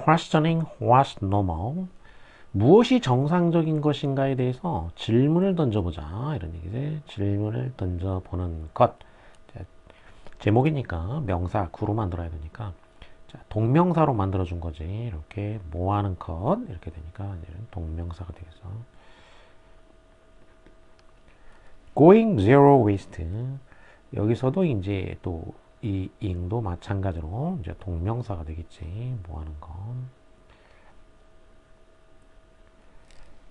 questioning what's normal. 무엇이 정상적인 것인가에 대해서 질문을 던져보자. 이런 얘기지. 질문을 던져보는 것. 자, 제목이니까 명사, 구로 만들어야 되니까. 자, 동명사로 만들어준 거지. 이렇게 뭐 하는 것. 이렇게 되니까 이제는 동명사가 되겠어. going zero waste. 여기서도 이제 또 이 ing도 마찬가지로 이제 동명사가 되겠지. 뭐 하는 건.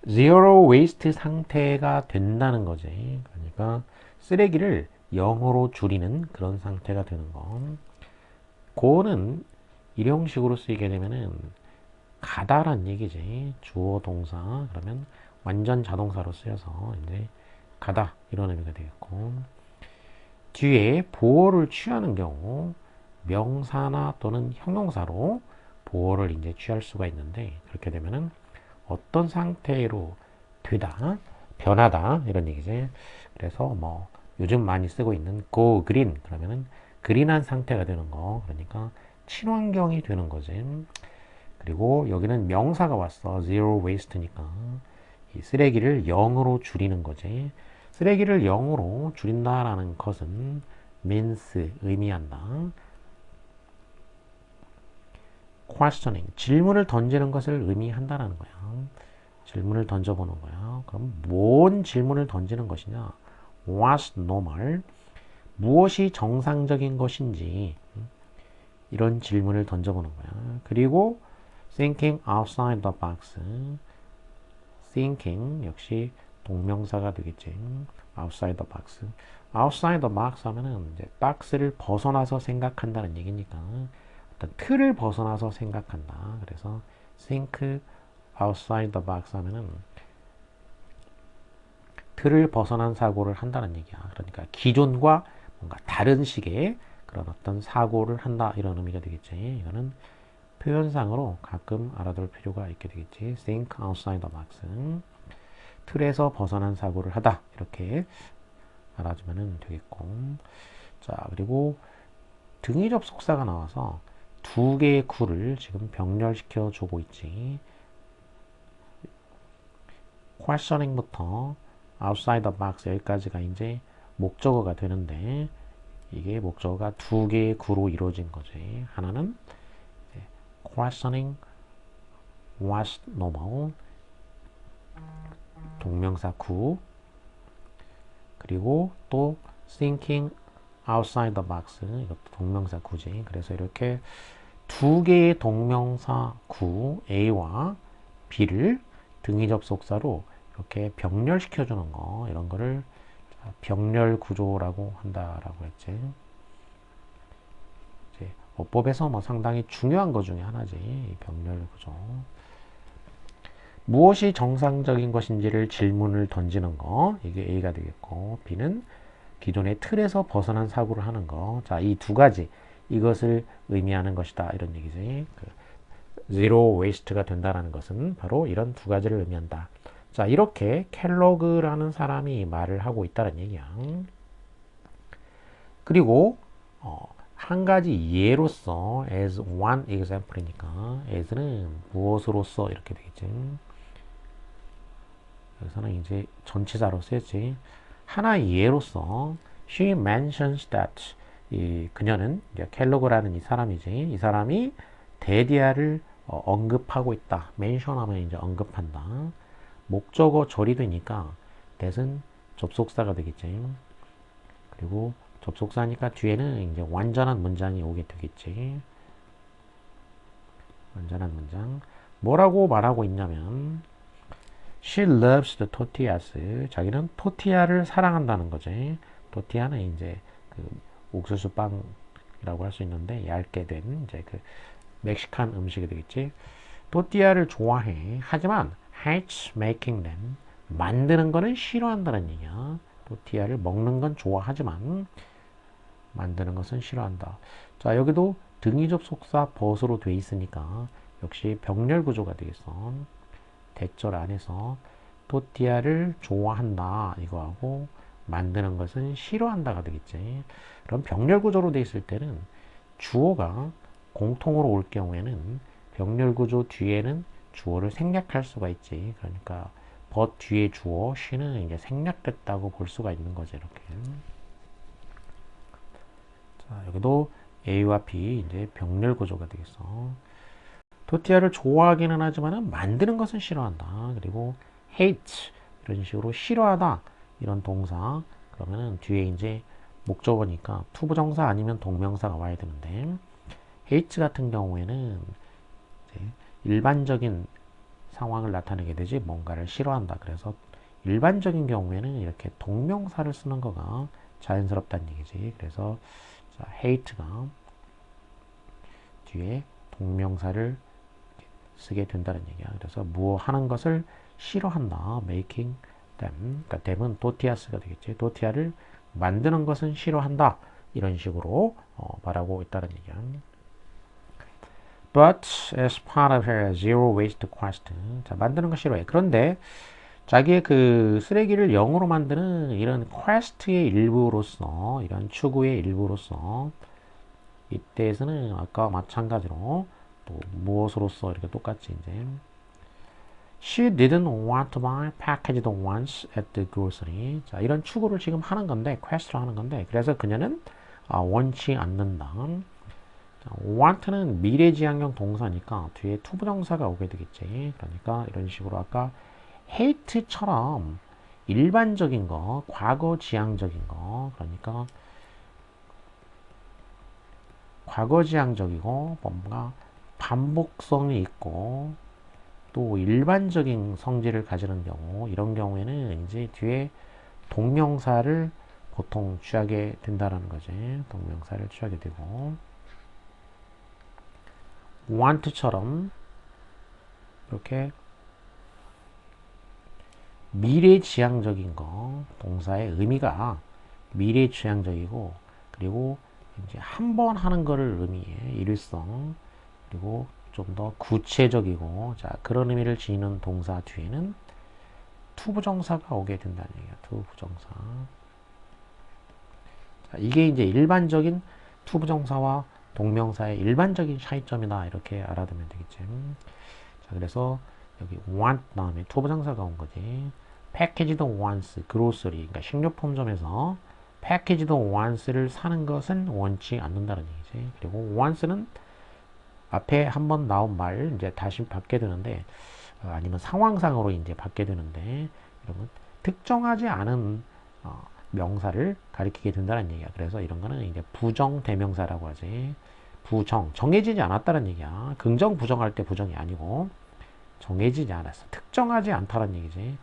zero waste 상태가 된다는 거지. 그러니까 쓰레기를 0으로 줄이는 그런 상태가 되는 거. 고는 일형식으로 쓰이게 되면은 가다란 얘기지. 주어 동사 그러면 완전 자동사로 쓰여서 이제 가다 이런 의미가 되겠고, 뒤에 보어를 취하는 경우 명사나 또는 형용사로 보어를 이제 취할 수가 있는데, 그렇게 되면은 어떤 상태로 되다, 변하다 이런 얘기지. 그래서 뭐 요즘 많이 쓰고 있는 go green 그러면은 그린한 상태가 되는 거, 그러니까 친환경이 되는 거지. 그리고 여기는 명사가 왔어. zero waste니까 이 쓰레기를 0으로 줄이는 거지. 쓰레기를 0으로 줄인다라는 것은 means 의미한다. questioning 질문을 던지는 것을 의미한다라는 거야. 질문을 던져보는 거야. 그럼 뭔 질문을 던지는 것이냐? What's normal? 무엇이 정상적인 것인지 이런 질문을 던져보는 거야. 그리고 thinking outside the box. thinking 역시 동명사가 되겠지. outside the box. outside the box 하면은 이제 박스를 벗어나서 생각한다는 얘기니까 어떤 틀을 벗어나서 생각한다. 그래서 think outside the box 하면은 틀을 벗어난 사고를 한다는 얘기야. 그러니까 기존과 뭔가 다른 식의 그런 어떤 사고를 한다 이런 의미가 되겠지. 이거는 표현상으로 가끔 알아둘 필요가 있게 되겠지. think outside the box. 틀에서 벗어난 사고를 하다 이렇게 알아주면 되겠고, 자 그리고 등위 접속사가 나와서 두 개의 구를 지금 병렬시켜 주고 있지. questioning부터 outside the box 여기까지가 이제 목적어가 되는데, 이게 목적어가 두 개의 구로 이루어진 거지. 하나는 questioning what's normal 동명사 구, 그리고 또 thinking outside the box 이것도 동명사 구지. 그래서 이렇게 두 개의 동명사 구 A와 B를 등위 접속사로 이렇게 병렬시켜 주는 거, 이런 거를 병렬 구조라고 한다라고 했지. 이제 어법에서 뭐 상당히 중요한 것 중에 하나지, 이 병렬 구조. 무엇이 정상적인 것인지를 질문을 던지는 거, 이게 A가 되겠고, B는 기존의 틀에서 벗어난 사고를 하는 거. 자, 이 두 가지, 이것을 의미하는 것이다 이런 얘기지. zero waste가 된다라는 것은 바로 이런 두 가지를 의미한다. 자, 이렇게 켈로그라는 사람이 말을 하고 있다는 얘기야. 그리고 한 가지 예로서 as one example이니까 as는 무엇으로서 이렇게 되겠지. 여기서는 이제 전치사로 쓰였지. 하나의 예로서 she mentions that 이 그녀는 켈로그라는 이 사람이지. 이 사람이 데디아를 언급하고 있다. mention하면 이제 언급한다. 목적어 절이 되니까 that은 접속사가 되겠지. 그리고 접속사니까 뒤에는 이제 완전한 문장이 오게 되겠지. 완전한 문장. 뭐라고 말하고 있냐면 she loves the tortillas. 자기는 토티아를 사랑한다는 거지. 토티아는 이제 그 옥수수 빵이라고 할 수 있는데 얇게 된 이제 그 멕시칸 음식이 되겠지. 토티아를 좋아해. 하지만 hates making them. 만드는 거는 싫어한다는 얘기야. 토티아를 먹는 건 좋아하지만 만드는 것은 싫어한다. 자, 여기도 등위 접속사 벗으로 돼 있으니까 역시 병렬 구조가 되겠어. 대절 안에서 토티아를 좋아한다 이거하고 만드는 것은 싫어한다가 되겠지. 그럼 병렬 구조로 돼 있을 때는 주어가 공통으로 올 경우에는 병렬 구조 뒤에는 주어를 생략할 수가 있지. 그러니까 but 뒤에 주어 she는 이제 생략됐다고 볼 수가 있는 거죠. 이렇게. 자, 여기도 A와 B 이제 병렬 구조가 되겠어. 토티아를 좋아하기는 하지만은 만드는 것은 싫어한다. 그리고 hate 이런 식으로 싫어하다 이런 동사 그러면은 뒤에 이제 목적어니까 투부정사 아니면 동명사가 와야 되는데 hate 같은 경우에는 이제 일반적인 상황을 나타내게 되지 뭔가를 싫어한다. 그래서 일반적인 경우에는 이렇게 동명사를 쓰는 거가 자연스럽다는 얘기지. 그래서 자, hate가 뒤에 동명사를 쓰게 된다는 얘기야. 그래서 무엇 하는 것을 싫어한다. making them. 그러니까 them은 도티아스가 되겠지. 도티아를 만드는 것은 싫어한다. 이런 식으로 말하고 있다는 얘기야. But as part of her zero waste quest. 자, 만드는 거 싫어해. 그런데 자기의 그 쓰레기를 0으로 만드는 이런 퀘스트의 일부로서, 이런 추구의 일부로서 이때에서는 아까 마찬가지로 또 무엇으로서 이렇게 똑같이 이제 She didn't want to buy packaged ones at the grocery. 자, 이런 추구를 지금 하는 건데, 퀘스트를 하는 건데, 그래서 그녀는 원치 않는다. 자, want는 미래지향형 동사니까 뒤에 투부정사가 오게 되겠지. 그러니까 이런 식으로 아까 hate처럼 일반적인 거, 과거지향적인 거, 그러니까 과거지향적이고 뭔가 반복성이 있고 또 일반적인 성질을 가지는 경우 이런 경우에는 이제 뒤에 동명사를 보통 취하게 된다라는 거지. 동명사를 취하게 되고 want처럼 이렇게 미래지향적인 거 동사의 의미가 미래지향적이고 그리고 이제 한 번 하는 거를 의미해 일회성 그리고 좀 더 구체적이고 자 그런 의미를 지니는 동사 뒤에는 투부정사가 오게 된다는 얘기야. 투부정사. 자, 이게 이제 일반적인 투부정사와 동명사의 일반적인 차이점이다 이렇게 알아두면 되겠지. 자 그래서 여기 want 다음에 투부정사가 온 거지. packaged ones, grocery 그러니까 식료품점에서 packaged ones를 사는 것은 원치 않는다는 얘기지. 그리고 once는 앞에 한번 나온 말 이제 다시 받게 되는데 아니면 상황상으로 이제 받게 되는데 이런 특정하지 않은 명사를 가리키게 된다는 얘기야. 그래서 이런 거는 이제 부정 대명사라고 하지. 부정 정해지지 않았다는 얘기야. 긍정 부정할 때 부정이 아니고 정해지지 않았어. 특정하지 않다는 얘기지.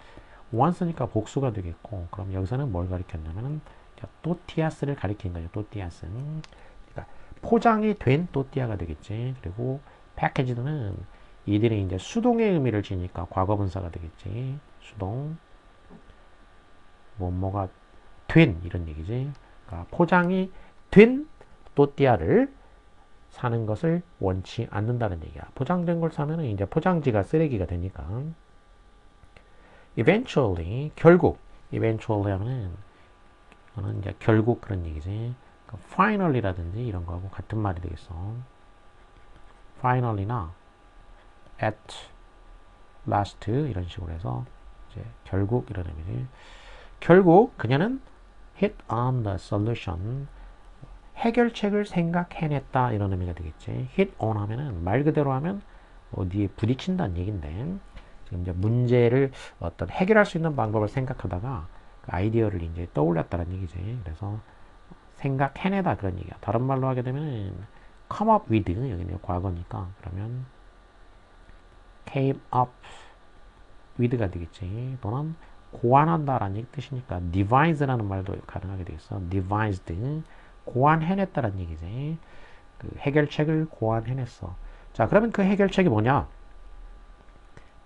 once니까 복수가 되겠고 그럼 여기서는 뭘 가리켰냐면은 또티아스를 가리킨 거죠. 또티아스. 포장이 된 또띠아가 되겠지. 그리고 패키지드는 이들이 이제 수동의 의미를 지니까 과거분사가 되겠지. 수동. 뭐가 된 이런 얘기지. 그러니까 포장이 된 또띠아를 사는 것을 원치 않는다는 얘기야. 포장된 걸 사면은 이제 포장지가 쓰레기가 되니까. eventually 결국 eventually 하면은 이거는 이제 결국 그런 얘기지. finally라든지 이런 거하고 같은 말이 되겠어. finally나 at last 이런 식으로 해서 이제 결국 이런 의미지. 결국 그녀는 hit on the solution 해결책을 생각해냈다 이런 의미가 되겠지. hit on 하면은 말 그대로 하면 어디에 부딪힌다는 얘긴데 지금 이제 문제를 어떤 해결할 수 있는 방법을 생각하다가 그 아이디어를 이제 떠올렸다는 얘기지. 그래서 생각해내다 그런 얘기야. 다른 말로 하게 되면 come up with 여기는 과거니까 그러면 came up with가 되겠지. 또는 고안한다라는 뜻이니까 devise라는 말도 가능하게 되겠어. devised 고안해냈다라는 얘기지. 그 해결책을 고안해냈어. 자 그러면 그 해결책이 뭐냐?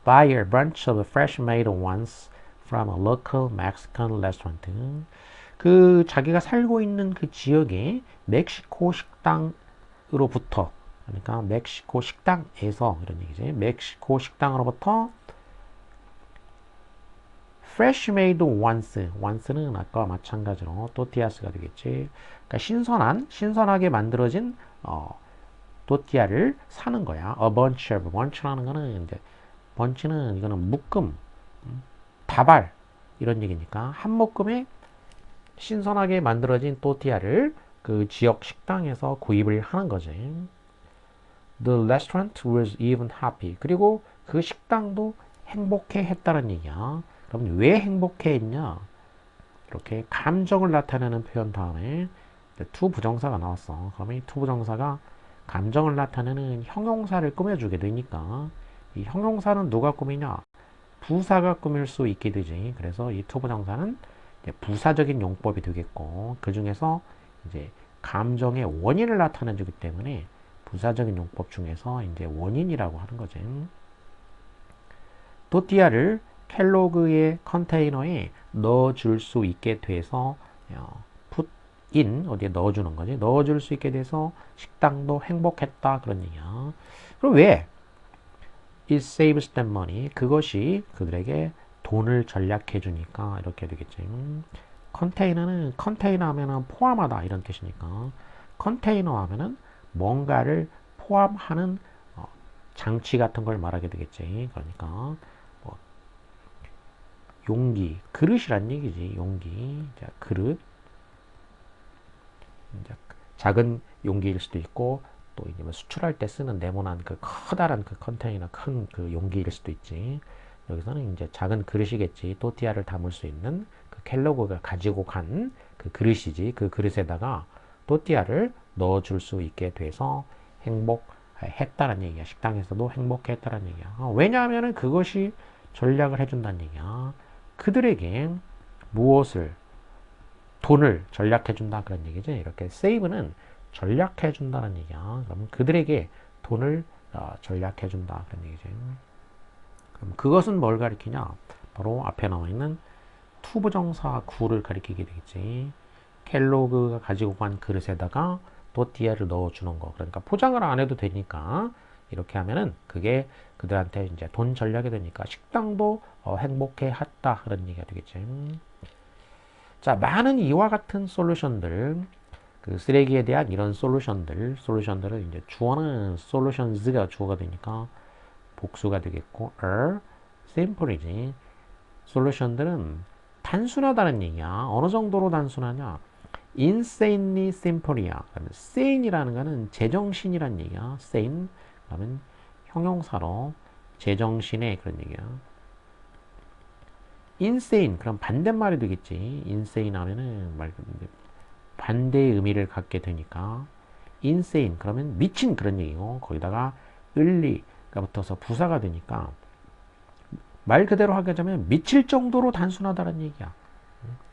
Buy a bunch of fresh made ones from a local Mexican restaurant. 그 자기가 살고 있는 그 지역의 멕시코 식당으로부터 그러니까 멕시코 식당에서 이런 얘기지. 멕시코 식당으로부터 fresh made ones. ones는 아까 마찬가지로 또티아스가 되겠지. 그러니까 신선하게 만들어진 또띠아를 사는 거야. A bunch of bunch라는 거는 이제 bunch는 이거는 묶음, 다발 이런 얘기니까 한 묶음에 신선하게 만들어진 또띠아를 그 지역 식당에서 구입을 하는 거지. The restaurant was even happy. 그리고 그 식당도 행복해 했다는 얘기야. 그럼 왜 행복해 했냐? 이렇게 감정을 나타내는 표현 다음에 to 부정사가 나왔어. 그러면 이 to 부정사가 감정을 나타내는 형용사를 꾸며주게 되니까 이 형용사는 누가 꾸미냐? 부사가 꾸밀 수 있게 되지. 그래서 이 to 부정사는 부사적인 용법이 되겠고 그 중에서 이제 감정의 원인을 나타내주기 때문에 부사적인 용법 중에서 이제 원인이라고 하는 거지. 또띠아를 켈로그의 컨테이너에 넣어줄 수 있게 돼서 put in 어디에 넣어주는 거지. 넣어줄 수 있게 돼서 식당도 행복했다 그런 얘기야. 그럼 왜? It saves them money. 그것이 그들에게 돈을 절약해 주니까 이렇게 되겠지. 컨테이너는 컨테이너 하면은 포함하다 이런 뜻이니까 컨테이너 하면은 뭔가를 포함하는 장치 같은 걸 말하게 되겠지. 그러니까 뭐 용기, 그릇이란 얘기지. 용기, 자, 그릇, 이제 작은 용기일 수도 있고 또 이제 뭐 수출할 때 쓰는 네모난 그 커다란 그 컨테이너 큰 그 용기일 수도 있지. 여기서는 이제 작은 그릇이겠지. 또띠아를 담을 수 있는 그 켈로그가 가지고 간 그 그릇이지. 그 그릇에다가 또띠아를 넣어줄 수 있게 돼서 행복했다는 얘기야. 식당에서도 행복했다는 얘기야. 왜냐하면 그것이 전략을 해준다는 얘기야. 그들에게 무엇을 돈을 절약해준다 그런 얘기지. 이렇게 save는 절약해준다는 얘기야. 그럼 그들에게 돈을 절약해준다 그런 얘기지. 그럼 그것은 뭘 가리키냐? 바로 앞에 나와 있는 to 부정사 구를 가리키게 되겠지. 켈로그가 가지고 간 그릇에다가 또띠아를 넣어주는 거. 그러니까 포장을 안 해도 되니까 이렇게 하면은 그게 그들한테 이제 돈 절약이 되니까 식당도 행복해 했다 그런 얘기가 되겠지. 자, 많은 이와 같은 솔루션들, 그 쓰레기에 대한 이런 솔루션들을 이제 주어는 solutions가 주어가 되니까 복수가 되겠고, simple이지. 솔루션들은 단순하다는 얘기야. 어느 정도로 단순하냐? insanely simple이야. 그러면 sane이라는 거는 제정신이란 얘기야. sane. 그러면 형용사로 제정신의 그런 얘기야. insane. 그럼 반대말이 되겠지. insane 하면은 반대의 의미를 갖게 되니까 insane. 그러면 미친 그런 얘기고 거기다가 을리가 붙어서 부사가 되니까 말 그대로 하자면 미칠 정도로 단순하다는 얘기야.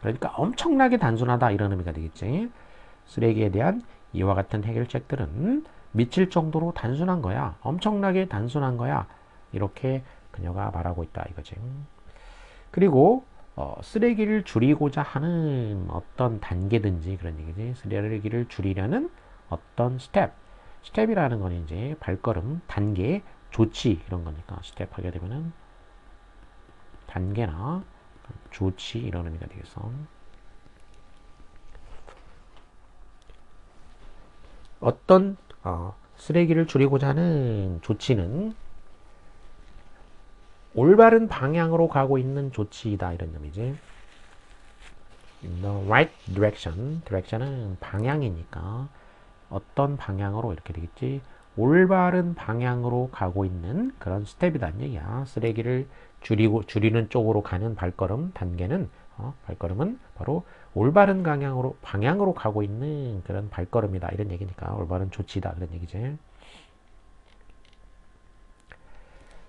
그러니까 엄청나게 단순하다 이런 의미가 되겠지. 쓰레기에 대한 이와 같은 해결책들은 미칠 정도로 단순한 거야. 엄청나게 단순한 거야. 이렇게 그녀가 말하고 있다 이거지. 그리고 쓰레기를 줄이고자 하는 어떤 단계든지 그런 얘기지. 쓰레기를 줄이려는 어떤 스텝이라는 건 이제 발걸음, 단계, 조치 이런 거니까 스텝 하게 되면은 단계나 조치 이런 의미가 되겠어. 어떤 쓰레기를 줄이고자 하는 조치는 올바른 방향으로 가고 있는 조치이다 이런 의미지. In the right direction. direction은 방향이니까 어떤 방향으로 이렇게 되겠지. 올바른 방향으로 가고 있는 그런 스텝이란 얘기야. 쓰레기를 줄이는 쪽으로 가는 발걸음 단계는 발걸음은 바로 올바른 방향으로 가고 있는 그런 발걸음이다 이런 얘기니까 올바른 조치다 그런 얘기지.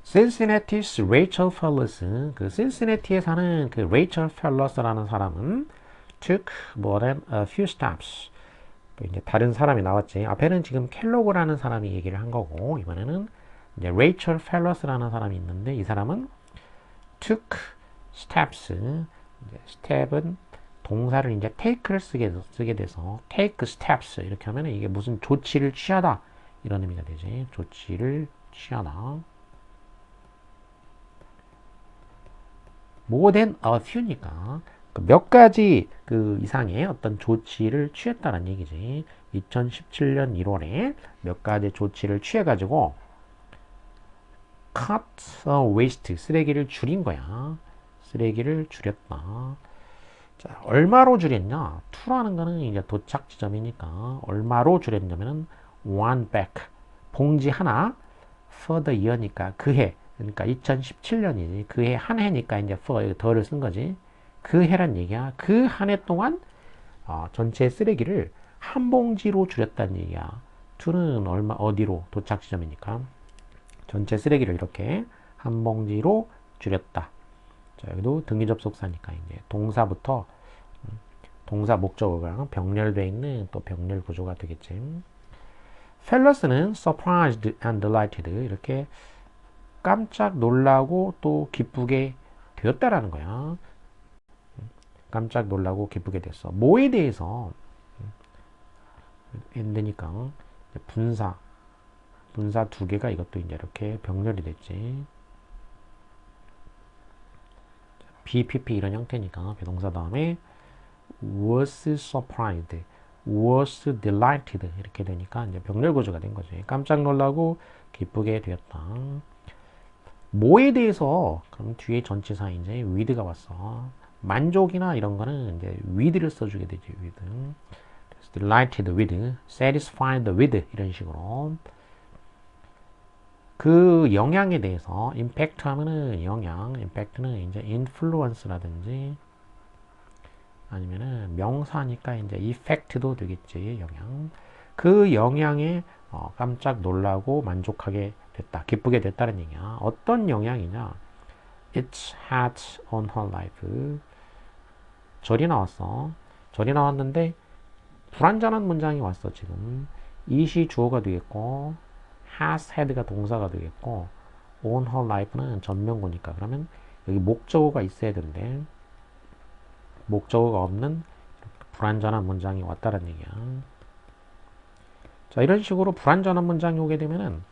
Cincinnati's Rachel Fellows. 그 신시내티에 사는 그 Rachel Fellows라는 사람은 took more than a few steps. 이제 다른 사람이 나왔지. 앞에는 지금 켈로그라는 사람이 얘기를 한 거고 이번에는 이제 Rachel Fellows라는 사람이 있는데 이 사람은 took steps. 이제 step은 동사를 이제 take를 쓰게 돼서 take steps 이렇게 하면 이게 무슨 조치를 취하다 이런 의미가 되지. 조치를 취하다. more than a few니까 몇 가지 그 이상의 어떤 조치를 취했다는 얘기지. 2017년 1월에 몇 가지 조치를 취해가지고 cut waste, 쓰레기를 줄인 거야. 쓰레기를 줄였다. 자, 얼마로 줄였냐? to라는 거는 이제 도착 지점이니까 얼마로 줄였냐면은 one bag, 봉지 하나 for the year니까 그 해, 그러니까 2017년이지. 그 해 한 해니까 이제 for 더를 쓴 거지. 그 해란 얘기야. 그 한 해 동안 전체 쓰레기를 한 봉지로 줄였다는 얘기야. to는 얼마 어디로 도착 지점이니까 전체 쓰레기를 이렇게 한 봉지로 줄였다. 자, 여기도 등기 접속사니까 이제 동사부터 동사 목적어가 병렬되어 있는 또 병렬 구조가 되겠지. 펠러스는 surprised and delighted, 이렇게 깜짝 놀라고 또 기쁘게 되었다라는 거야. 깜짝 놀라고 기쁘게 됐어. 뭐에 대해서? and니까 분사 두 개가 이것도 이제 이렇게 병렬이 됐지. BPP 이런 형태니까 비동사 다음에 was surprised, was delighted 이렇게 되니까 이제 병렬 구조가 된 거지. 깜짝 놀라고 기쁘게 되었다. 뭐에 대해서? 그럼 뒤에 전치사 이제 with가 왔어. 만족이나 이런 거는 이제 with를 써주게 되지. with. delighted with, satisfied with 이런 식으로. 그 영향에 대해서 impact 하면은 영향, impact는 이제 influence라든지 아니면은 명사니까 이제 effect도 되겠지. 영향. 그 영향에 깜짝 놀라고 만족하게 됐다, 기쁘게 됐다는 얘기야. 어떤 영향이냐? It had on her life. 절이 나왔어. 절이 나왔는데 불완전한 문장이 왔어. 지금 it이 주어가 되겠고 has had가 동사가 되겠고 on her life는 전명구니까 그러면 여기 목적어가 있어야 되는데 목적어가 없는 불완전한 문장이 왔다는 얘기야. 자, 이런 식으로 불완전한 문장이 오게 되면은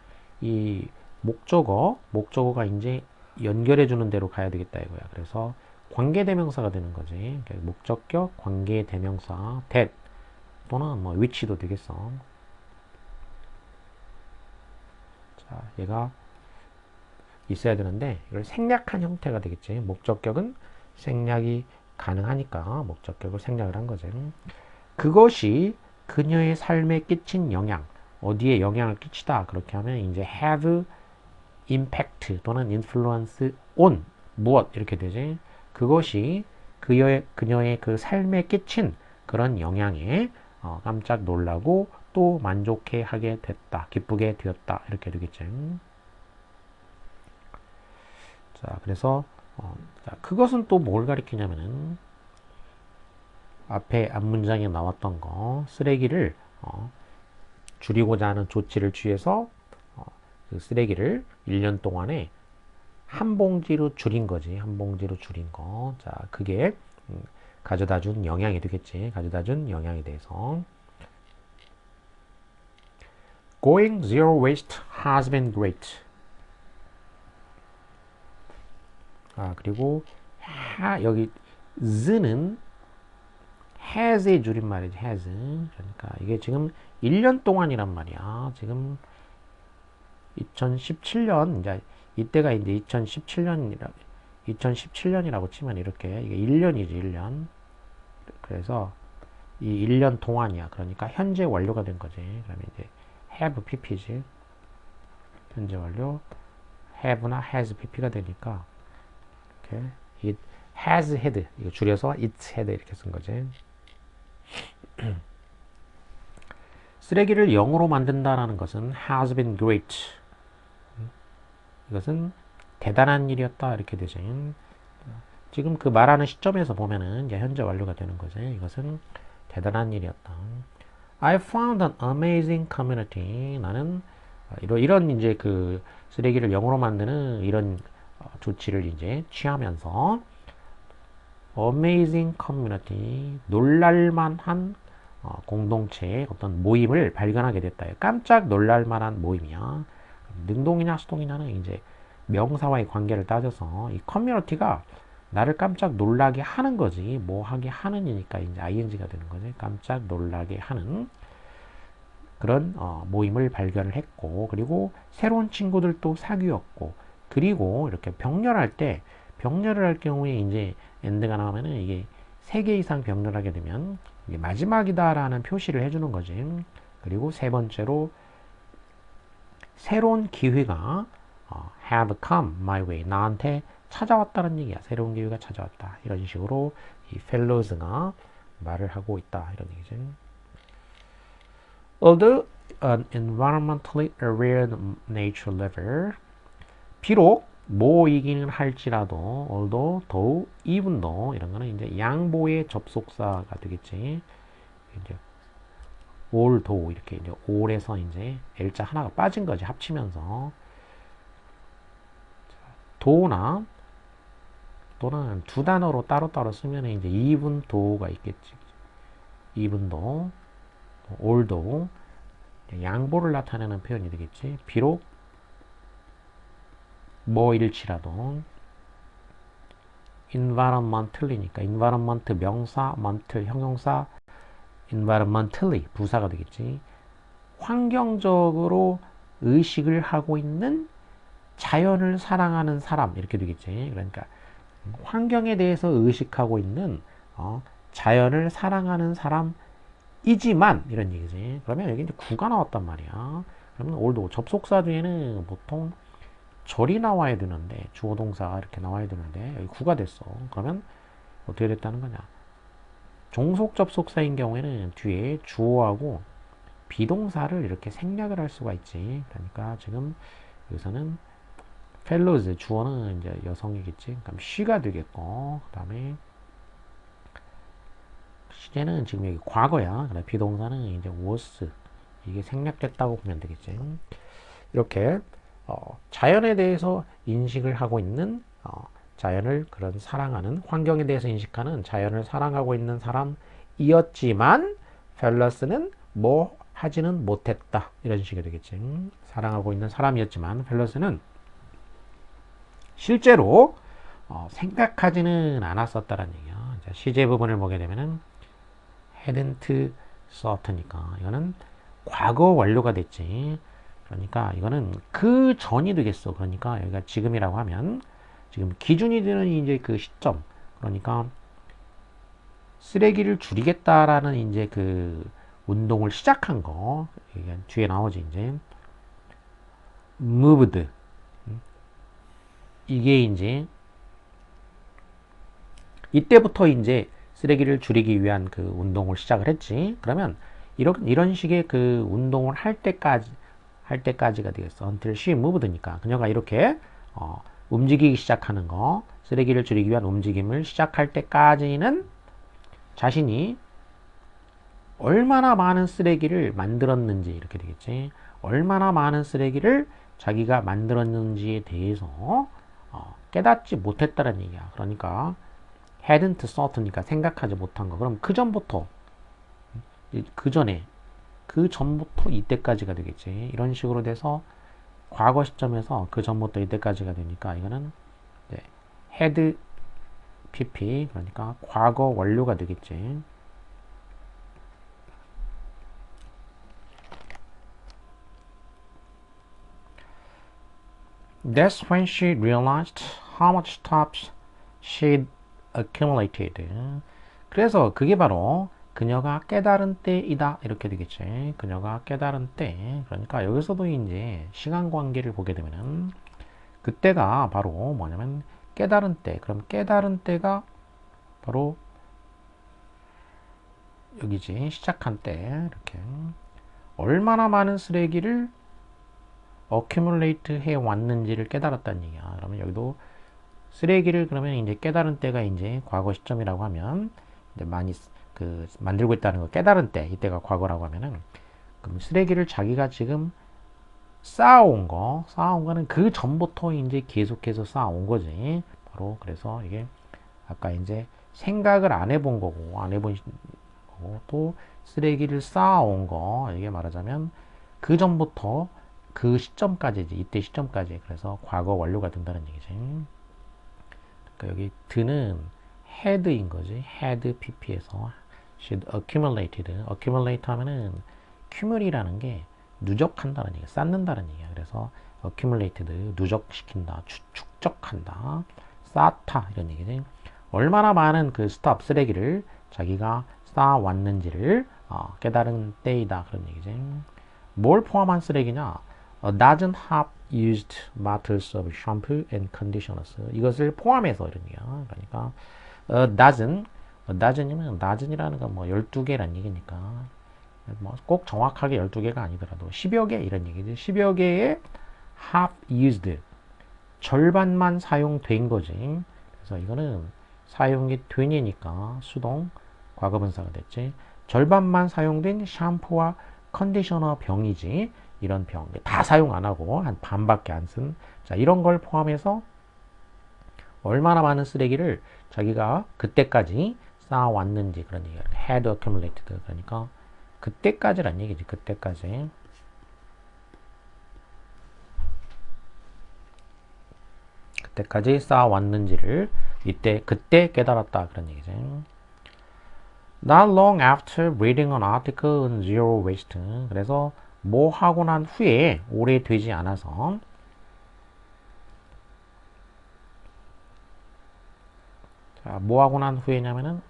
이 목적어가 이제 연결해 주는 대로 가야 되겠다 이거야. 그래서 관계대명사가 되는 거지. 목적격 관계대명사 that 또는 뭐 which도 되겠어. 자, 얘가 있어야 되는데 이걸 생략한 형태가 되겠지. 목적격은 생략이 가능하니까 목적격을 생략을 한 거지. 그것이 그녀의 삶에 끼친 영향, 어디에 영향을 끼치다 그렇게 하면 이제 have impact 또는 influence on 무엇 이렇게 되지. 그것이 그녀의 그 삶에 끼친 그런 영향에 깜짝 놀라고 또 만족해 하게 됐다, 기쁘게 되었다 이렇게 되겠지. 자, 그래서 자, 그것은 또 뭘 가리키냐면은 앞에 앞문장에 나왔던 거 쓰레기를 줄이고자 하는 조치를 취해서 그 쓰레기를 1년 동안에 한 봉지로 줄인 거지. 한 봉지로 줄인 거. 자, 그게 가져다 준 영향이 되겠지. 가져다 준 영향에 대해서. Going zero waste has been great. 그리고 여기 z는 has의 줄임말이지. has. 그러니까 이게 지금 1년 동안이란 말이야. 지금 2017년 이제 이때가 이제 2017년이라고 치면 이렇게 이게 1년이지. 1년. 그래서 이 1년 동안이야. 그러니까 현재 완료가 된 거지. 그러면 이제 have pp지. 현재 완료. have나 has pp가 되니까 이렇게 it has had 이거 줄여서 it had 이렇게 쓴 거지. 쓰레기를 0으로 만든다라는 것은 has been great. 이것은 대단한 일이었다 이렇게 되죠. 지금 그 말하는 시점에서 보면은 이제 현재 완료가 되는 거죠. 이것은 대단한 일이었다. I found an amazing community. 나는 이런 이제 그 쓰레기를 0으로 만드는 이런 조치를 이제 취하면서 amazing community, 놀랄만한 공동체의 어떤 모임을 발견하게 됐다. 깜짝 놀랄만한 모임이야. 능동이냐 수동이냐는 이제 명사와의 관계를 따져서 이 커뮤니티가 나를 깜짝 놀라게 하는 거지. 뭐 하게 하는이니까 이제 ing가 되는 거지. 깜짝 놀라게 하는. 그런 모임을 발견을 했고, 그리고 새로운 친구들도 사귀었고, 그리고 이렇게 병렬을 할 경우에 이제 엔드가 나오면은 이게 3개 이상 병렬하게 되면 이게 마지막이다라는 표시를 해주는 거지. 그리고 세 번째로 새로운 기회가 have come my way, 나한테 찾아왔다는 얘기야. 새로운 기회가 찾아왔다. 이런 식으로 이 fellows가 말을 하고 있다. 이런 얘기죠. Although an environmentally aware nature lover, 비록 뭐이기는 할지라도, although, though, even though 이런 거는 이제 양보의 접속사가 되겠지. 이제 although 이렇게 이제 all에서 이제 L자 하나가 빠진 거지, 합치면서. though나 또는 두 단어로 따로따로 쓰면 이제 even though가 있겠지. even though, although 양보를 나타내는 표현이 되겠지. 비록 뭐일지라도. environmentally니까 environment 명사, mental 형용사, environmentally 부사가 되겠지. 환경적으로 의식을 하고 있는 자연을 사랑하는 사람 이렇게 되겠지. 그러니까 환경에 대해서 의식하고 있는 자연을 사랑하는 사람이지만 이런 얘기지. 그러면 여기 이제 구가 나왔단 말이야. 그러면 올도 접속사 뒤에는 보통 절이 나와야 되는데 주어 동사가 이렇게 나와야 되는데 여기 구가 됐어. 그러면 어떻게 됐다는 거냐? 종속 접속사인 경우에는 뒤에 주어하고 비동사를 이렇게 생략을 할 수가 있지. 그러니까 지금 여기서는 fellows 주어는 이제 여성이겠지. 그럼 she가 되겠고, 그 다음에 시제는 지금 여기 과거야. 그다음 비동사는 이제 was 이게 생략됐다고 보면 되겠지. 이렇게 자연에 대해서 인식을 하고 있는 자연을 그런 사랑하는 환경에 대해서 인식하는 자연을 사랑하고 있는 사람이었지만 펠러스는 뭐 하지는 못했다 이런 식이 되겠지. 사랑하고 있는 사람이었지만 펠러스는 실제로 생각하지는 않았었다는 얘기야. 시제 부분을 보게 되면은 hadn't thought니까 이거는 과거 완료가 됐지. 그러니까 이거는 그 전이 되겠어. 그러니까 여기가 지금이라고 하면 지금 기준이 되는 이제 그 시점. 그러니까 쓰레기를 줄이겠다라는 이제 그 운동을 시작한 거. 뒤에 나오지 이제 moved. 이게 이제 이때부터 이제 쓰레기를 줄이기 위한 그 운동을 시작을 했지. 그러면 이런 식의 그 운동을 할 때까지가 되겠어. until she moved니까 그녀가 이렇게 움직이기 시작하는 거, 쓰레기를 줄이기 위한 움직임을 시작할 때까지는 자신이 얼마나 많은 쓰레기를 만들었는지 이렇게 되겠지. 얼마나 많은 쓰레기를 자기가 만들었는지에 대해서 깨닫지 못했다는 얘기야. 그러니까 hadn't thought니까 생각하지 못한 거. 그럼 그 전부터 이때까지가 되겠지. 이런 식으로 돼서 과거 시점에서 그 전부터 이때까지가 되니까 이거는 had pp 그러니까 과거 완료가 되겠지. That's when she realized how much stuff she'd accumulated. 그래서 그게 바로 그녀가 깨달은 때이다 이렇게 되겠지. 그녀가 깨달은 때. 그러니까 여기서도 이제 시간 관계를 보게 되면은 그때가 바로 뭐냐면 깨달은 때. 그럼 깨달은 때가 바로 여기지. 시작한 때. 이렇게 얼마나 많은 쓰레기를 accumulate 해 왔는지를 깨달았다는 얘기야. 그러면 여기도 쓰레기를 그러면 이제 깨달은 때가 이제 과거 시점이라고 하면 이제 많이 그 만들고 있다는 거 깨달은 때 이때가 과거라고 하면은 그럼 쓰레기를 자기가 지금 쌓아온 거는 그 전부터 이제 계속해서 쌓아온 거지. 바로 그래서 이게 아까 이제 생각을 안 해본 거고 안 해본 거고 또 쓰레기를 쌓아온 거 이게 말하자면 그 전부터 그 시점까지지 이때 시점까지 그래서 과거 완료가 된다는 얘기지. 그러니까 여기 드는 had인 거지. had pp에서 should accumulate 하면은 accumulate이라는 게 누적한다는 얘기야. 쌓는다는 얘기야. 그래서 accumulated, 누적시킨다, 축적한다, 쌓다 이런 얘기지. 얼마나 많은 그 스톱 쓰레기를 자기가 쌓아왔는지를 깨달은 때이다 그런 얘기지. 뭘 포함한 쓰레기냐? A dozen half used bottles of shampoo and conditioners. 이것을 포함해서 이런 얘기야. 그러니까 a dozen이면 dozen이라는 건 뭐 12개란 얘기니까 뭐 꼭 정확하게 12개가 아니더라도 10여 개 이런 얘기지. 10여 개의 half used 절반만 사용된 거지. 그래서 이거는 사용이 된이니까 수동 과거분사가 됐지. 절반만 사용된 샴푸와 컨디셔너 병이지. 이런 병. 다 사용 안 하고 한 반밖에 안 쓴. 자, 이런 걸 포함해서 얼마나 많은 쓰레기를 자기가 그때까지 쌓아왔는지 그런 얘기야. had accumulated. 그러니까 그때까지란 얘기지. 그때까지. 그때까지 쌓아왔는지를 그때 깨달았다 그런 얘기지. Not long after reading an article on zero waste. 그래서 뭐 하고 난 후에 오래되지 않아서 자, 뭐 하고 난 후에냐면은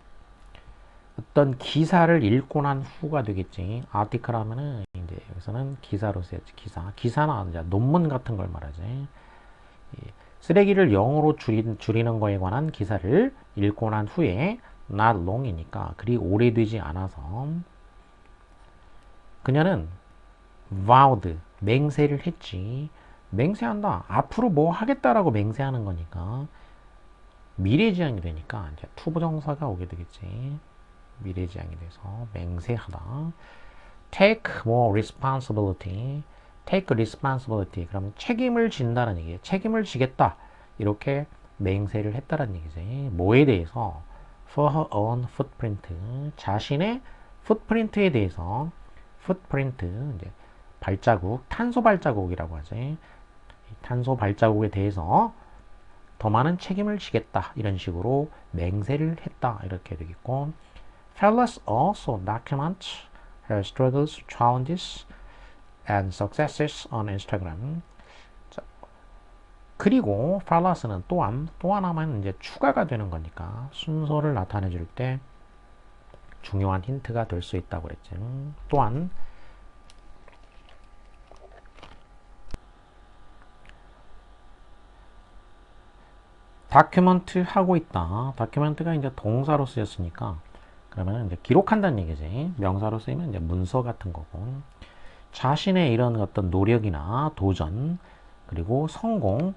어떤 기사를 읽고 난 후가 되겠지. 아티클 하면은 이제 여기서는 기사로 쓰였지. 기사나 이제 논문 같은 걸 말하지. 쓰레기를 0으로 줄이는 거에 관한 기사를 읽고 난 후에 not long이니까 그리 오래되지 않아서 그녀는 vowed, 맹세를 했지. 맹세한다. 앞으로 뭐 하겠다라고 맹세하는 거니까 미래지향이 되니까 이제 투부정사가 오게 되겠지. 미래지향이 돼서 맹세하다. take more responsibility. take responsibility. 그럼 책임을 진다는 얘기예요. 책임을 지겠다. 이렇게 맹세를 했다는 얘기지. 뭐에 대해서? for her own footprint. 자신의 footprint에 대해서 footprint 이제 발자국, 탄소 발자국이라고 하지. 탄소 발자국에 대해서 더 많은 책임을 지겠다. 이런 식으로 맹세를 했다. 이렇게 되겠고 Fellas also document her struggles, challenges, and successes on Instagram. 자, 그리고 Fellas는 또 하나만 이제 추가가 되는 거니까 순서를 나타내 줄 때 중요한 힌트가 될 수 있다고 그랬지. 또한 다큐멘트 하고 있다. 다큐멘트가 이제 동사로 쓰였으니까 그러면 이제 기록한다는 얘기지. 명사로 쓰이면 이제 문서 같은 거고. 자신의 이런 어떤 노력이나 도전 그리고 성공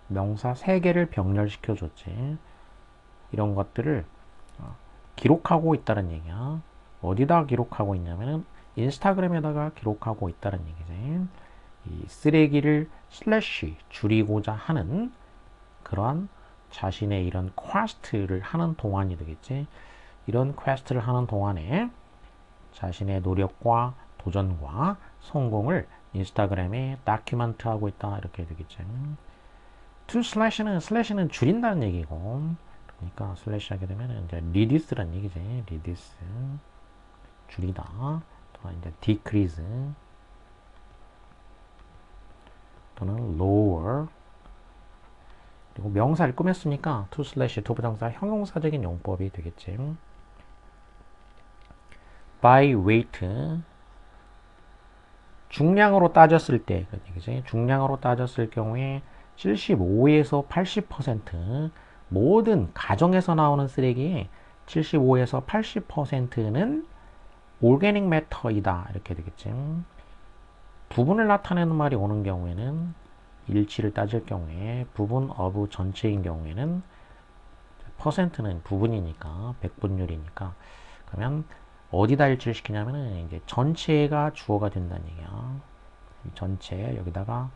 명사 3개를 병렬시켜 줬지. 이런 것들을 기록하고 있다는 얘기야. 어디다 기록하고 있냐면은 인스타그램에다가 기록하고 있다는 얘기지. 이 쓰레기를 슬래시 줄이고자 하는 그러한 자신의 이런 퀘스트를 하는 동안이 되겠지. 이런 퀘스트를 하는 동안에 자신의 노력과 도전과 성공을 인스타그램에 다큐멘트 하고 있다 이렇게 되겠지. to 슬래시는 줄인다는 얘기고 그러니까 슬래시 하게 되면 이제 reduce란 얘기지. reduce 줄이다. 또 이제 decrease 또는 lower 그리고 명사를 꾸몄으니까 to 슬래시 투부정사 형용사적인 용법이 되겠지. by weight 중량으로 따졌을 때 그런 얘기지. 중량으로 따졌을 경우에 75에서 80% 모든 가정에서 나오는 쓰레기의 75에서 80%는 오르게닉 매터이다 이렇게 되겠지. 부분을 나타내는 말이 오는 경우에는 일치를 따질 경우에 부분 of 전체인 경우에는 퍼센트는 부분이니까 백분율이니까 그러면 어디다 일치를 시키냐면은 이제 전체가 주어가 된다는 얘기야. 전체 여기다가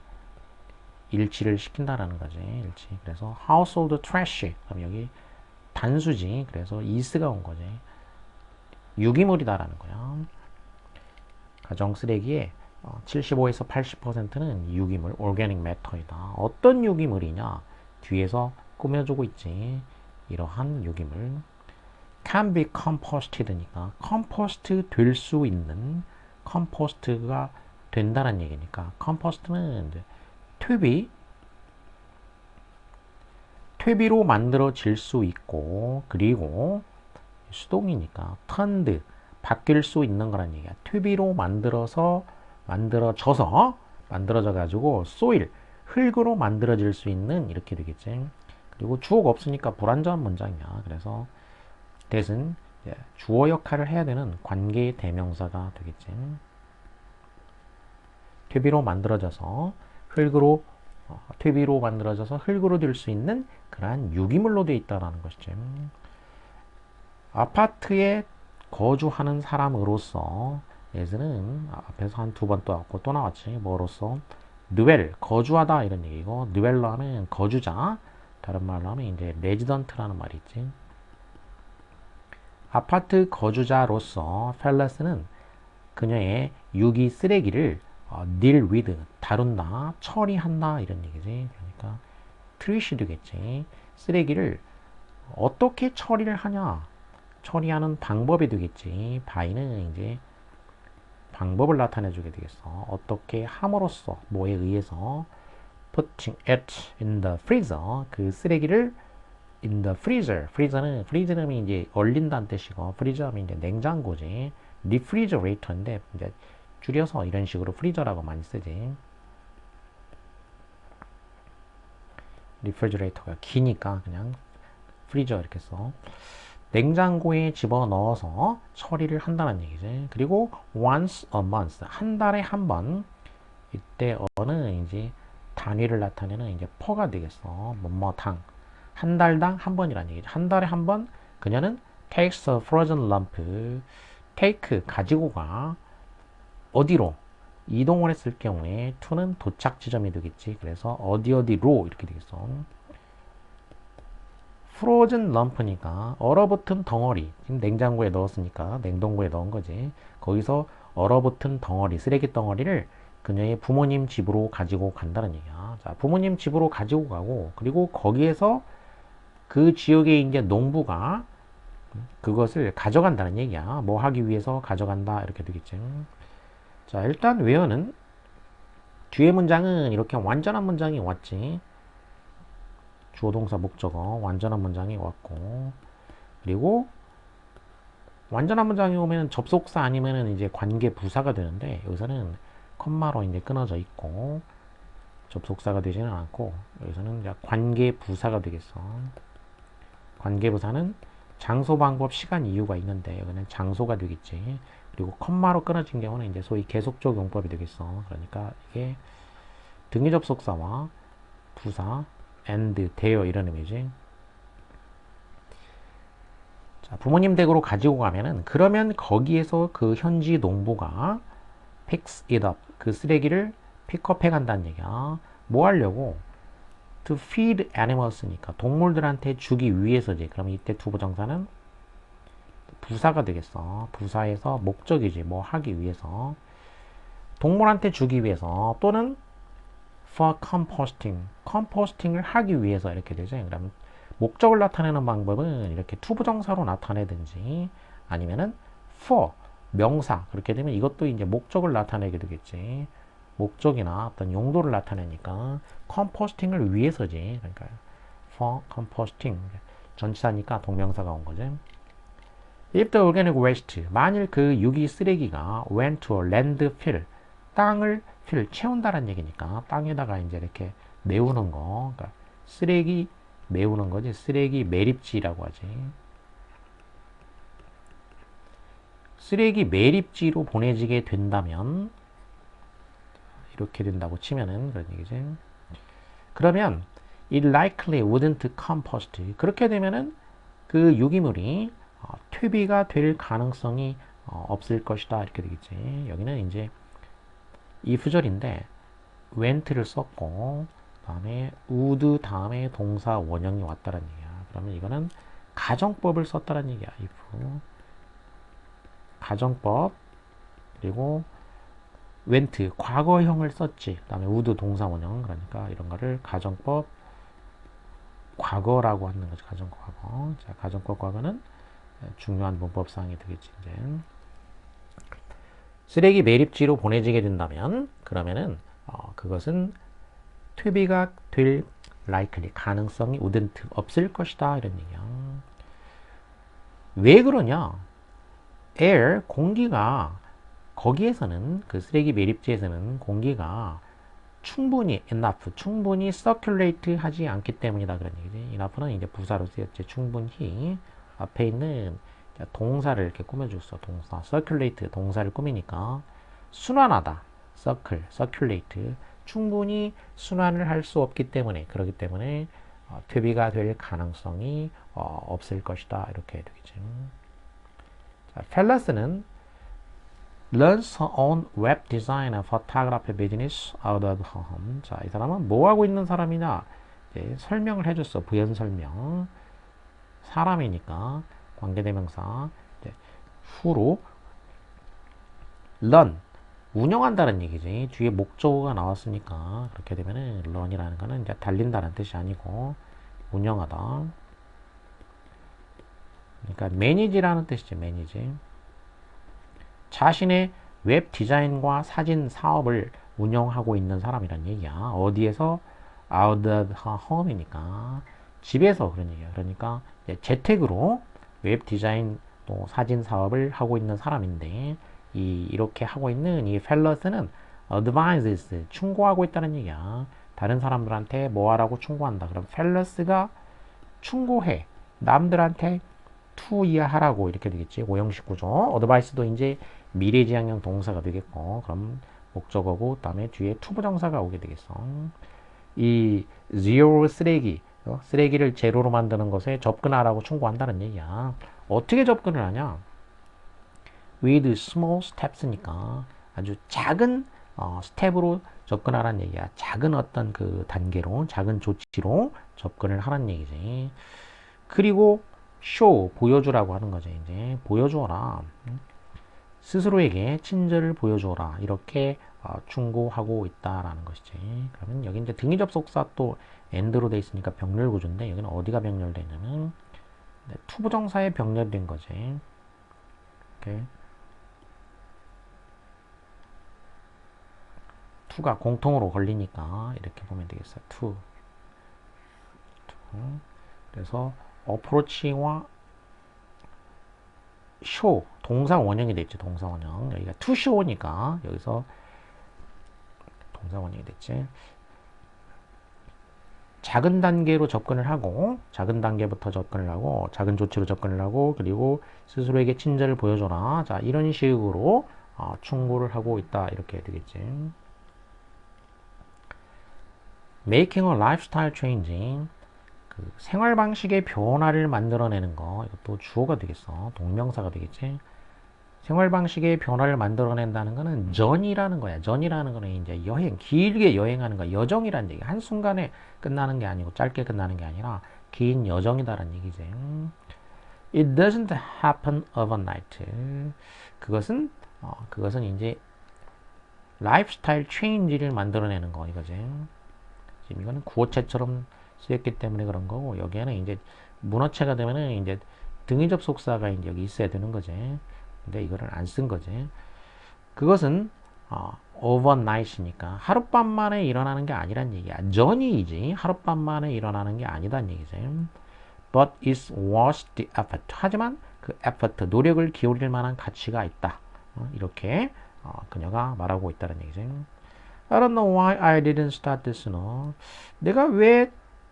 일치를 시킨다라는 거지. 일치. 그래서 household trash. 그럼 여기 단수지. 그래서 is가 온 거지. 유기물이다라는 거야. 가정 쓰레기의 75에서 80%는 유기물, organic matter이다. 어떤 유기물이냐? 뒤에서 꾸며주고 있지. 이러한 유기물. can be composted니까 compost 될 수 있는 컴포스트가 된다는 얘기니까 컴포스트는 이제 퇴비 퇴비로 만들어질 수 있고 그리고 수동이니까 턴드 바뀔 수 있는 거란 얘기야. 퇴비로 만들어져 가지고 소일 흙으로 만들어질 수 있는 이렇게 되겠지. 그리고 주어가 없으니까 불완전한 문장이야. 그래서 that은 주어 역할을 해야 되는 관계 대명사가 되겠지. 퇴비로 만들어져서 흙으로 될 수 있는 그러한 유기물로 되어 있다는 것이지. 아파트에 거주하는 사람으로서 예스는 앞에서 한 두 번 또 왔고 또 나왔지. 뭐로서 누벨 거주하다 이런 얘기고 누벨러 하면 거주자 다른 말로 하면 이제 레지던트라는 말이 있지. 아파트 거주자로서 펠레스는 그녀의 유기 쓰레기를 deal with 다룬다 처리한다 이런 얘기지. 그러니까 트리시 되겠지. 쓰레기를 어떻게 처리를 하냐 처리하는 방법이 되겠지. by는 이제 방법을 나타내 주게 되겠어. 어떻게 함으로써 뭐에 의해서 putting it in the freezer 그 쓰레기를 in the freezer freezer는 이제 얼린다는 뜻이고 freezer는 이제 냉장고지. refrigerator인데 이제 줄여서 이런 식으로 freezer라고 많이 쓰지. refrigerator가 기니까 그냥 freezer 이렇게 써. 냉장고에 집어넣어서 처리를 한다는 얘기지. 그리고 once a month 한 달에 한 번 이때 어는 이제 단위를 나타내는 이제 퍼가 되겠어. 뭐뭐당 한 달당 한 번이라는 얘기죠. 한 달에 한 번 그녀는 takes a frozen lump take 가지고 가 어디로 이동을 했을 경우에 to는 도착 지점이 되겠지. 그래서 어디로 이렇게 되겠어. 프로즌 럼프니까 얼어붙은 덩어리 지금 냉장고에 넣었으니까 냉동고에 넣은 거지. 거기서 얼어붙은 덩어리 쓰레기 덩어리를 그녀의 부모님 집으로 가지고 간다는 얘기야. 자, 부모님 집으로 가지고 가고 그리고 거기에서 그 지역의 이제 농부가 그것을 가져간다는 얘기야. 뭐 하기 위해서 가져간다 이렇게 되겠지. 자, 일단 웨어는 뒤에 문장은 이렇게 완전한 문장이 왔지. 주어 동사 목적어 완전한 문장이 왔고 그리고 완전한 문장이 오면 접속사 아니면은 이제 관계 부사가 되는데 여기서는 컴마로 이제 끊어져 있고 접속사가 되지는 않고 여기서는 이제 관계 부사가 되겠어. 관계 부사는 장소, 방법, 시간, 이유가 있는데 여기는 장소가 되겠지. 그리고 컴마로 끊어진 경우는 이제 소위 계속적 용법이 되겠어. 그러니까 이게 등위 접속사와 부사 and, 되어 이런 의미지. 자, 부모님 댁으로 가지고 가면은 그러면 거기에서 그 현지 농부가 picks it up 그 쓰레기를 픽업해 간다는 얘기야. 뭐 하려고? to feed animals니까 동물들한테 주기 위해서지. 그러면 이때 투부정사는 부사가 되겠어. 부사에서 목적이지. 뭐 하기 위해서 동물한테 주기 위해서 또는 for composting 컴포스팅을 하기 위해서 이렇게 되죠. 그러면 목적을 나타내는 방법은 이렇게 투부정사로 나타내든지 아니면은 for 명사 그렇게 되면 이것도 이제 목적을 나타내게 되겠지. 목적이나 어떤 용도를 나타내니까 컴포스팅을 위해서지. 그러니까 for composting 전치사니까 동명사가 온 거지. If the organic waste 만일 그 유기 쓰레기가 went to a landfill 땅을 채운다는 얘기니까 땅에다가 이제 이렇게 메우는 거, 그러니까 쓰레기 메우는 거지. 쓰레기 매립지라고 하지. 쓰레기 매립지로 보내지게 된다면 이렇게 된다고 치면은 그런 얘기지. 그러면 it likely wouldn't compost. 그렇게 되면은 그 유기물이 퇴비가 될 가능성이 없을 것이다 이렇게 되겠지. 여기는 이제 if절인데 went를 썼고 다음에 would 다음에 동사 원형이 왔다는 얘기야. 그러면 이거는 가정법을 썼다는 얘기야. if 가정법 그리고 went 과거형을 썼지. 그 다음에 would 동사 원형 그러니까 이런 거를 가정법 과거라고 하는 거죠. 가정법 과거. 자, 가정법 과거는 중요한 문법사항이 되겠지. 이제 쓰레기 매립지로 보내지게 된다면 그러면은 그것은 퇴비가 될 likely 가능성이 wouldn't 없을 것이다 이런 얘기야. 왜 그러냐? air 공기가 거기에서는 그 쓰레기 매립지에서는 공기가 충분히 enough 충분히 circulate 하지 않기 때문이다 그런 얘기지. enough는 이제 부사로 쓰였지. 충분히 앞에 있는 동사를 이렇게 꾸며줬어. 동사 circulate 동사를 꾸미니까 순환하다 circulate 충분히 순환을 할 수 없기 때문에 그렇기 때문에 퇴비가 될 가능성이 없을 것이다 이렇게 되겠지. 자, 펠러스는 learns her own web design and photography business out of her home. 자, 이 사람은 뭐 하고 있는 사람이냐? 이제 설명을 해줬어. 부연 설명. 사람이니까 관계대명사. 이제 후로 learn 운영한다는 얘기지. 뒤에 목적어가 나왔으니까 그렇게 되면은 learn이라는 거는 이제 달린다는 뜻이 아니고 운영하다. 그러니까 manage라는 뜻이지. manage. 자신의 웹 디자인과 사진 사업을 운영하고 있는 사람이란 얘기야. 어디에서? out of her home이니까 집에서 그런 얘기야. 그러니까 재택으로 웹 디자인 또 사진 사업을 하고 있는 사람인데 이렇게 하고 있는 이 펠러스는 advises 충고하고 있다는 얘기야. 다른 사람들한테 뭐 하라고 충고한다. 그럼 펠러스가 충고해. 남들한테 투이하라고 이렇게 되겠지. 오형식 구조. 어드바이스도 이제 미래지향형 동사가 되겠고, 그럼 목적어고, 그다음에 뒤에 투부정사가 오게 되겠어. 이 zero 쓰레기, 쓰레기를 제로로 만드는 것에 접근하라고 충고한다는 얘기야. 어떻게 접근을 하냐? with small steps니까 아주 작은 스텝으로 접근하라는 얘기야. 작은 어떤 그 단계로, 작은 조치로 접근을 하라는 얘기지. 그리고 show 보여주라고 하는 거죠. 이제 보여주어라. 스스로에게 친절을 보여주어라. 이렇게 충고하고 있다라는 것이지. 그러면 여기 이제 등위 접속사 또 and로 돼 있으니까 병렬 구조인데 여기는 어디가 병렬되냐면 투부정사에 병렬된 거지. 이렇게 투가 공통으로 걸리니까 이렇게 보면 되겠어요. 투. 그래서 approach와 show 동사 원형이 됐지. 동사 원형 여기가 to show니까 여기서 동사 원형이 됐지. 작은 단계로 접근을 하고 작은 단계부터 접근을 하고 작은 조치로 접근을 하고 그리고 스스로에게 친절을 보여줘라. 자 이런 식으로 충고를 하고 있다 이렇게 되겠지. Making a lifestyle changing 그 생활 방식의 변화를 만들어내는 거 이것도 주어가 되겠어. 동명사가 되겠지. 생활 방식의 변화를 만들어낸다는 거는 전이라는 거야. 전이라는 거는 이제 여행, 길게 여행하는 거야. 여정이라는 얘기. 한순간에 끝나는 게 아니고 짧게 끝나는 게 아니라 긴 여정이다라는 얘기지. It doesn't happen overnight. 그것은 이제 라이프스타일 체인지를 만들어내는 거 이거지. 지금 이거는 구어체처럼 쓰였기 때문에 그런 거고 여기에는 이제 문어체가 되면은 이제 등위 접속사가 이제 여기 있어야 되는 거지. 근데 이거를 안 쓴 거지. 그것은 overnight이니까 하룻밤 만에 일어나는 게 아니란 얘기야. 전이지 하룻밤 만에 일어나는 게 아니란 얘기지. But it's worth the effort. 하지만 그 effort, 노력을 기울일 만한 가치가 있다. 이렇게 그녀가 말하고 있다는 얘기지. I don't know why I didn't start this sooner. 내가 왜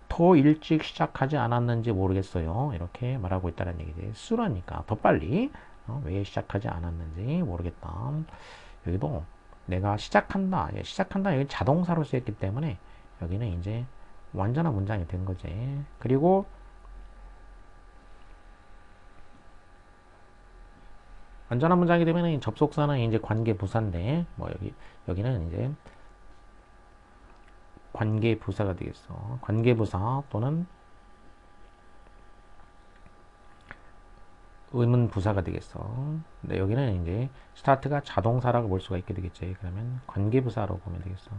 더 일찍 시작하지 않았는지 모르겠어요. 이렇게 말하고 있다는 얘기지. sooner니까 더 빨리. 왜 시작하지 않았는지 모르겠다. 여기도 내가 시작한다. 시작한다. 여기 자동사로 쓰였기 때문에 여기는 이제 완전한 문장이 된 거지. 그리고 완전한 문장이 되면 접속사는 이제 관계 부사인데 뭐 여기는 이제 관계 부사가 되겠어. 관계 부사 또는 의문 부사가 되겠어. 근데 여기는 이제 스타트가 자동사라고 볼 수가 있게 되겠지. 그러면 관계 부사로 보면 되겠어.